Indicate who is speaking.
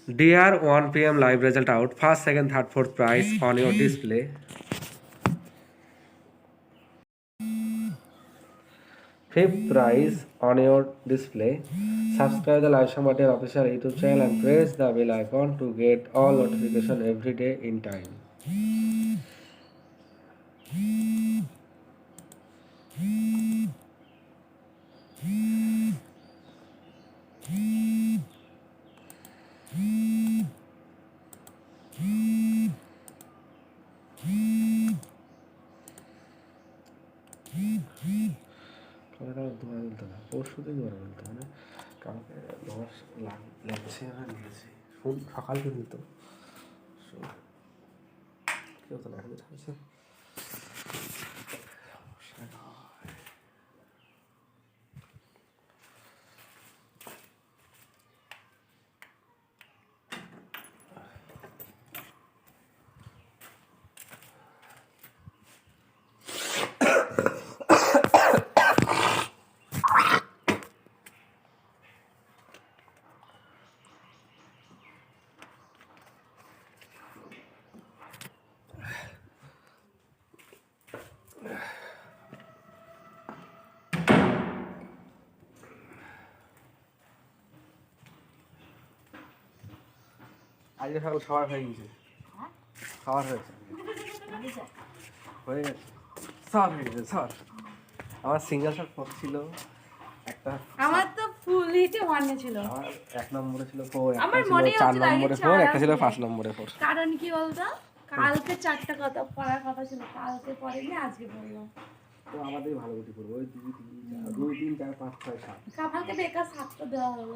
Speaker 1: Dear 1 p.m. live result out. First, second, third, fourth prize on your display. Fifth prize on your display. Subscribe the Live Show official YouTube channel and press the bell icon to get all notification every day in time. পরশু দিন ওরা বলতে মানে কালকে 10 লাখ লাগছে না নিয়েছি phone সকাল কিন্তু কেউ তো দেখা যাচ্ছে আজকে সকাল খাবার হয়ে গেছে খাবার হয়েছে হয়ে গেছে সব হয়ে গেছে সব আমার সিঙ্গেল শট পড়ছিল একটা
Speaker 2: আমার তো ফুল হিটে ওয়ানে ছিল
Speaker 1: আমার এক নম্বরে ছিল 4
Speaker 2: আমার
Speaker 1: একটা
Speaker 2: মনে
Speaker 1: ছিল 4 নম্বরে 4 একটা ছিল 5 নম্বরে 4
Speaker 2: কারণ কি বলতো কালকে 4টা কথা পড়ার কথা ছিল কালকে পড়িনি আজকে পড়লাম
Speaker 1: তো আমাদের ভালো গুটি করবো ওই 2 3 4 5 6 7
Speaker 2: কালকে বেকার 7টা দেওয়া হলো